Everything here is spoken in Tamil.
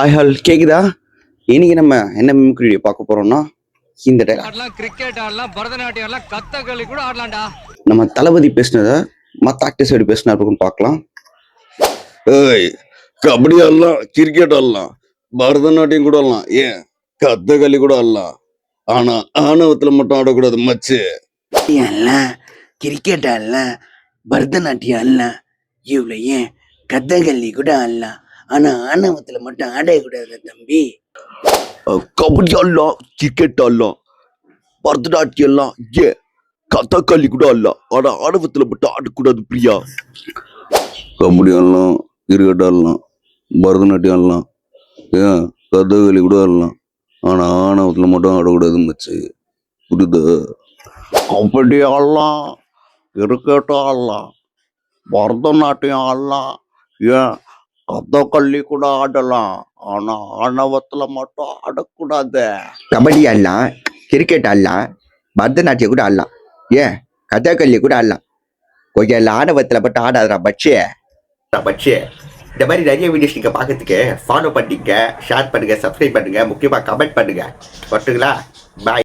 ஹாய் ஹால் கேக்குதா? இன்னைக்கு நம்ம என்ன மிமிக்ரி வீடியோ பார்க்க போறோம்னா இந்த டைலாக். ஆடலாம், கிரிக்கெட் ஆடலாம், பரதநாட்டியம் ஆடலாம், கதகளி கூட ஆடலாம்டா. நம்ம தளபதி பேசினதை மற்ற ஆக்டர்ஸ் எப்படி பேசினா இருக்குன்னு பார்க்கலாம். ஏய், கபடி ஆடலாம், கிரிக்கெட் ஆடலாம், பரதநாட்டியம் கூட ஆடலாம், ஏன் கதகளி கூட ஆடலாம். ஆனா ஆணவத்துல மட்டும் ஆடக்கூடாது மச்சு. ஆடலாம், கிரிக்கெட் ஆடலாம், பரதநாட்டியம் ஆடலாம், இவ்வளோ ஏன் கதகளி கூட ஆடலாம். ஆனா ஆணவத்துல மட்டும் ஆடக்கூடாது தம்பி. கபடி ஆடலாம், கிரிக்கெட் ஆடலாம், பரதநாட்டியம் எல்லாம், ஏன் கதகளி கூட ஆடலாம். ஆனா ஆணவத்துல மட்டும் ஆடக்கூடாது பிரியா. கபடி ஆடலாம், கிரிக்கெட் ஆடலாம், பரதநாட்டியம் ஆடலாம், ஏன் கதகளி கூட ஆடலாம். ஆனா ஆணவத்துல மட்டும் ஆடக்கூடாது மச்சு. புரியுதா? கபடி ஆடலாம், கிரிக்கெட் ஆடலாம், பரதநாட்டியம் ஆடலாம், ஏன் கதகளி கூட ஆடலாம். ஆனா ஆணவத்துல மட்டும் ஆடக்கூடாது. கபடி ஆடலாம், கிரிக்கெட் ஆடலாம், பரதநாட்டியம் கூட ஆடலாம், ஏன் கதகளி கூட ஆடலாம். கொஞ்சம் ஆணவத்தில் மட்டும் ஆடாதரா பட்சே. இந்த மாதிரி நிறைய வீடியோஸ் நீங்கள் பார்க்கறதுக்கு ஃபாலோ பண்ணிங்க, ஷேர் பண்ணுங்க, சப்ஸ்கிரைப் பண்ணுங்க, முக்கியமாக கமெண்ட் பண்ணுங்க. பட்டுங்களா? பாய்.